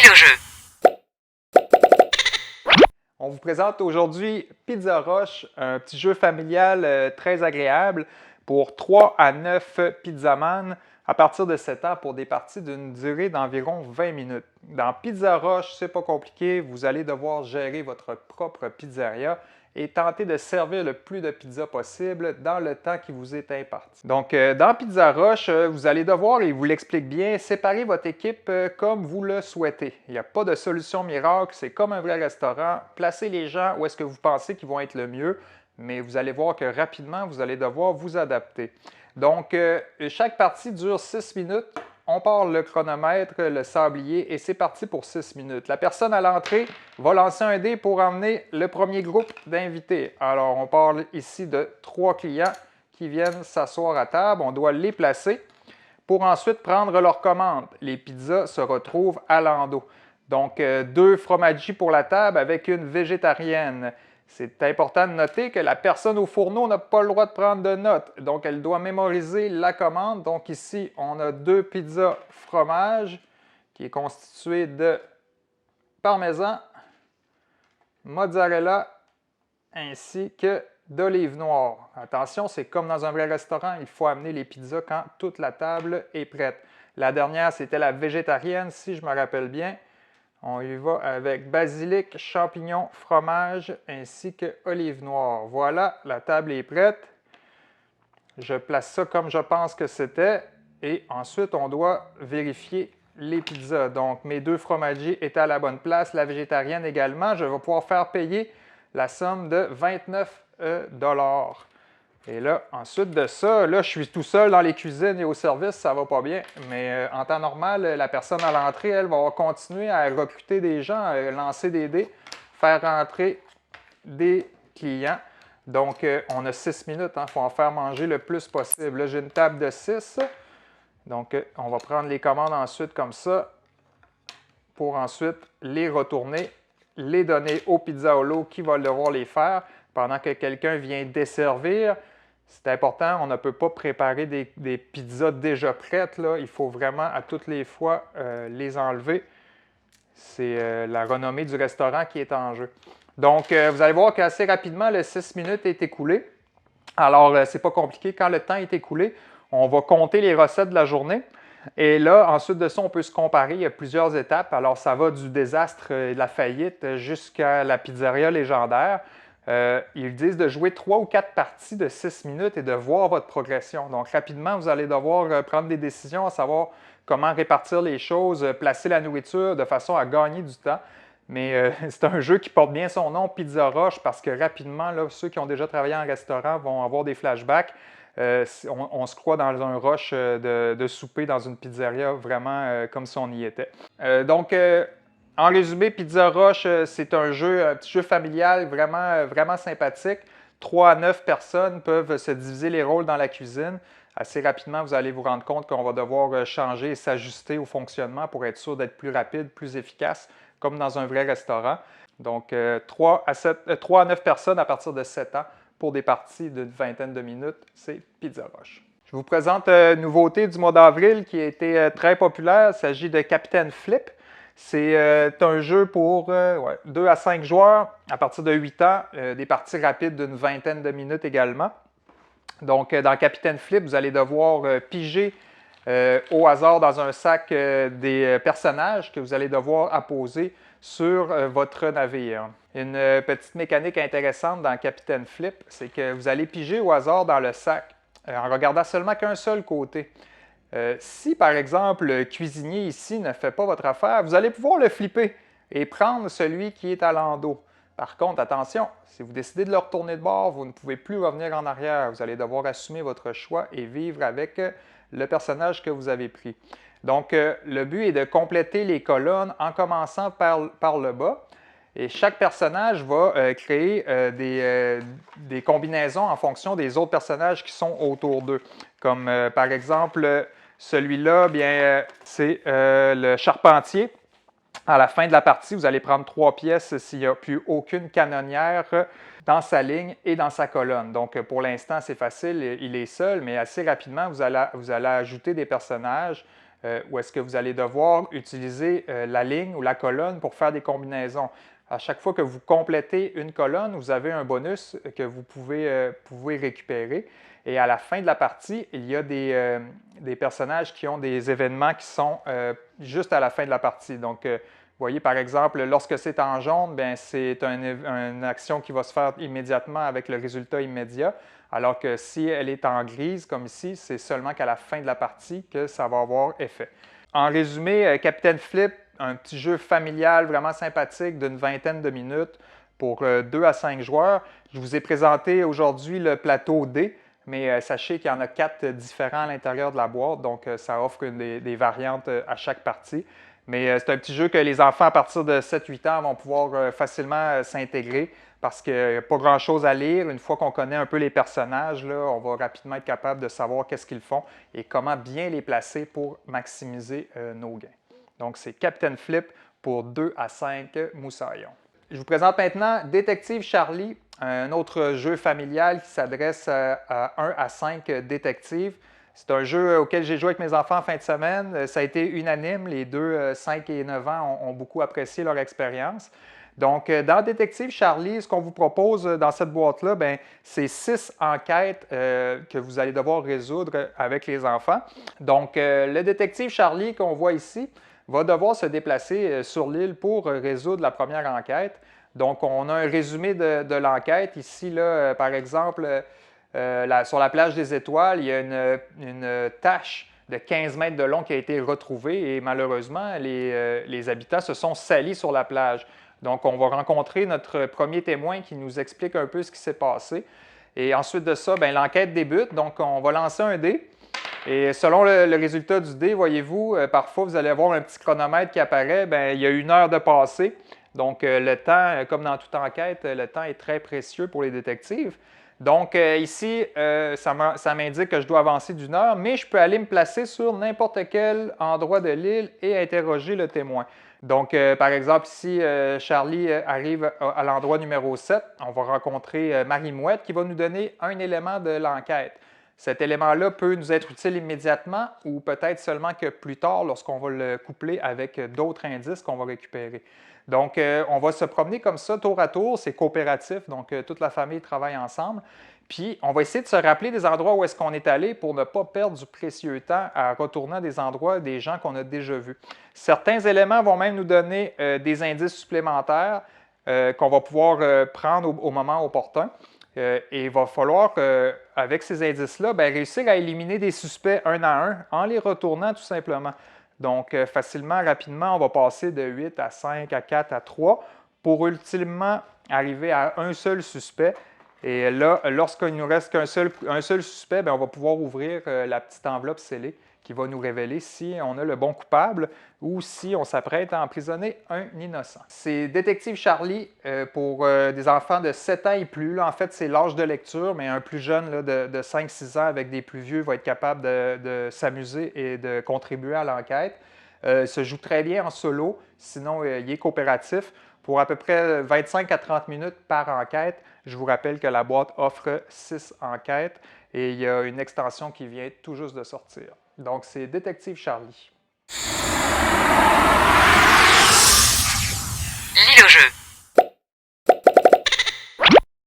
Vidéojeu. On vous présente aujourd'hui Pizza Rush, un petit jeu familial très agréable pour 3 à 9 pizzaman à partir de 7 ans pour des parties d'une durée d'environ 20 minutes. Dans Pizza Rush, c'est pas compliqué, vous allez devoir gérer votre propre pizzeria et tenter de servir le plus de pizza possible dans le temps qui vous est imparti. Donc, dans Pizza Rush, vous allez devoir, et il vous l'explique bien, séparer votre équipe comme vous le souhaitez. Il n'y a pas de solution miracle, c'est comme un vrai restaurant. Placez les gens où est-ce que vous pensez qu'ils vont être le mieux, mais vous allez voir que rapidement, vous allez devoir vous adapter. Donc, chaque partie dure 6 minutes. On part le chronomètre, le sablier, et c'est parti pour 6 minutes. La personne à l'entrée va lancer un dé pour emmener le premier groupe d'invités. Alors, on parle ici de 3 clients qui viennent s'asseoir à table. On doit les placer pour ensuite prendre leur commande. Les pizzas se retrouvent à l'endos. Donc, 2 fromages pour la table avec une végétarienne. C'est important de noter que la personne au fourneau n'a pas le droit de prendre de notes. Donc, elle doit mémoriser la commande. Donc, ici, on a 2 pizzas fromage qui est constitué de parmesan, mozzarella ainsi que d'olive noire. Attention, c'est comme dans un vrai restaurant, il faut amener les pizzas quand toute la table est prête. La dernière, c'était la végétarienne, si je me rappelle bien. On y va avec basilic, champignons, fromage ainsi que olive noire. Voilà, la table est prête. Je place ça comme je pense que c'était. Et ensuite, on doit vérifier les pizzas. Donc, mes 2 fromagers étaient à la bonne place, la végétarienne également. Je vais pouvoir faire payer la somme de 29 $. Et là, ensuite de ça, là, je suis tout seul dans les cuisines et au service, ça va pas bien. Mais en temps normal, la personne à l'entrée, elle va continuer à recruter des gens, lancer des dés, faire rentrer des clients. Donc, on a 6 minutes, il faut en faire manger le plus possible. Là, j'ai une table de 6. Donc, on va prendre les commandes ensuite comme ça pour ensuite les retourner, les donner au pizzaolo qui va devoir les faire pendant que quelqu'un vient desservir. C'est important, on ne peut pas préparer des pizzas déjà prêtes. Là. Il faut vraiment à toutes les fois les enlever. C'est la renommée du restaurant qui est en jeu. Donc, vous allez voir qu'assez rapidement, le 6 minutes est écoulé. Alors, c'est pas compliqué. Quand le temps est écoulé, on va compter les recettes de la journée. Et là, ensuite de ça, on peut se comparer. Il y a plusieurs étapes. Alors, ça va du désastre et de la faillite jusqu'à la pizzeria légendaire. Ils disent de jouer 3 ou 4 parties de 6 minutes et de voir votre progression. Donc, rapidement, vous allez devoir prendre des décisions à savoir comment répartir les choses, placer la nourriture de façon à gagner du temps. Mais c'est un jeu qui porte bien son nom, Pizza Rush, parce que rapidement, là, ceux qui ont déjà travaillé en restaurant vont avoir des flashbacks. On se croit dans un rush de souper dans une pizzeria, vraiment comme si on y était. En résumé, Pizza Rush, c'est un petit jeu familial vraiment sympathique. 3 à 9 personnes peuvent se diviser les rôles dans la cuisine. Assez rapidement, vous allez vous rendre compte qu'on va devoir changer et s'ajuster au fonctionnement pour être sûr d'être plus rapide, plus efficace, comme dans un vrai restaurant. Donc, 3 à 9 personnes à partir de 7 ans pour des parties d'une vingtaine de minutes, c'est Pizza Rush. Je vous présente une nouveauté du mois d'avril qui a été très populaire. Il s'agit de Capitaine Flip. C'est un jeu pour 2 à 5 joueurs à partir de 8 ans, des parties rapides d'une vingtaine de minutes également. Donc, dans Capitaine Flip, vous allez devoir piger au hasard dans un sac des personnages que vous allez devoir apposer sur votre navire. Une petite mécanique intéressante dans Capitaine Flip, c'est que vous allez piger au hasard dans le sac en regardant seulement qu'un seul côté. Si, par exemple, le cuisinier ici ne fait pas votre affaire, vous allez pouvoir le flipper et prendre celui qui est à l'endos. Par contre, attention, si vous décidez de le retourner de bord, vous ne pouvez plus revenir en arrière. Vous allez devoir assumer votre choix et vivre avec le personnage que vous avez pris. Donc, le but est de compléter les colonnes en commençant par le bas. Et chaque personnage va créer des combinaisons en fonction des autres personnages qui sont autour d'eux. Comme par exemple, celui-là, c'est le charpentier. À la fin de la partie, vous allez prendre 3 pièces s'il n'y a plus aucune canonnière dans sa ligne et dans sa colonne. Donc, pour l'instant, c'est facile, il est seul, mais assez rapidement, vous allez ajouter des personnages où est-ce que vous allez devoir utiliser la ligne ou la colonne pour faire des combinaisons. À chaque fois que vous complétez une colonne, vous avez un bonus que vous pouvez récupérer. Et à la fin de la partie, il y a des personnages qui ont des événements qui sont juste à la fin de la partie. Donc, vous voyez, par exemple, lorsque c'est en jaune, c'est une action qui va se faire immédiatement avec le résultat immédiat, alors que si elle est en grise, comme ici, c'est seulement qu'à la fin de la partie que ça va avoir effet. En résumé, Capitaine Flip, un petit jeu familial vraiment sympathique d'une vingtaine de minutes pour 2 à 5 joueurs. Je vous ai présenté aujourd'hui le plateau D, mais sachez qu'il y en a 4 différents à l'intérieur de la boîte, donc ça offre des variantes à chaque partie. Mais c'est un petit jeu que les enfants à partir de 7-8 ans vont pouvoir facilement s'intégrer parce qu'il n'y a pas grand-chose à lire. Une fois qu'on connaît un peu les personnages, là, on va rapidement être capable de savoir qu'est-ce qu'ils font et comment bien les placer pour maximiser nos gains. Donc, c'est Capitaine Flip pour 2 à 5 moussaillons. Je vous présente maintenant Détective Charlie, un autre jeu familial qui s'adresse à 1 à 5 détectives. C'est un jeu auquel j'ai joué avec mes enfants en fin de semaine. Ça a été unanime. Les deux, 5 et 9 ans, ont beaucoup apprécié leur expérience. Donc, dans Détective Charlie, ce qu'on vous propose dans cette boîte-là, c'est 6 enquêtes que vous allez devoir résoudre avec les enfants. Donc, le Détective Charlie qu'on voit ici va devoir se déplacer sur l'île pour résoudre la première enquête. Donc, on a un résumé de l'enquête. Ici, là, par exemple, sur la plage des Étoiles, il y a une tache de 15 mètres de long qui a été retrouvée et malheureusement, les habitants se sont salis sur la plage. Donc, on va rencontrer notre premier témoin qui nous explique un peu ce qui s'est passé. Et ensuite de ça, l'enquête débute. Donc, on va lancer un dé. Et selon le résultat du dé, voyez-vous, parfois, vous allez avoir un petit chronomètre qui apparaît. Il y a 1 heure de passé. Donc, le temps, comme dans toute enquête, le temps est très précieux pour les détectives. Donc, ici, ça m'indique que je dois avancer d'1 heure, mais je peux aller me placer sur n'importe quel endroit de l'île et interroger le témoin. Donc, par exemple, ici, Charlie arrive à l'endroit numéro 7. On va rencontrer Marie-Mouette qui va nous donner un élément de l'enquête. Cet élément-là peut nous être utile immédiatement ou peut-être seulement que plus tard lorsqu'on va le coupler avec d'autres indices qu'on va récupérer. Donc, on va se promener comme ça tour à tour. C'est coopératif, donc toute la famille travaille ensemble. Puis, on va essayer de se rappeler des endroits où est-ce qu'on est allé pour ne pas perdre du précieux temps à retourner à des endroits, des gens qu'on a déjà vus. Certains éléments vont même nous donner des indices supplémentaires qu'on va pouvoir prendre au moment opportun. Et il va falloir, avec ces indices-là, réussir à éliminer des suspects un à un en les retournant tout simplement. Donc, facilement, rapidement, on va passer de 8 à 5, à 4, à 3 pour ultimement arriver à un seul suspect. Et là, lorsqu'il nous reste un seul suspect, on va pouvoir ouvrir la petite enveloppe scellée qui va nous révéler si on a le bon coupable ou si on s'apprête à emprisonner un innocent. C'est Détective Charlie pour des enfants de 7 ans et plus. Là, en fait, c'est l'âge de lecture, mais un plus jeune là, de 5-6 ans avec des plus vieux va être capable de s'amuser et de contribuer à l'enquête. Il se joue très bien en solo, sinon il est coopératif. Pour à peu près 25 à 30 minutes par enquête, je vous rappelle que la boîte offre 6 enquêtes et il y a une extension qui vient tout juste de sortir. Donc, c'est Détective Charlie. Lis le jeu.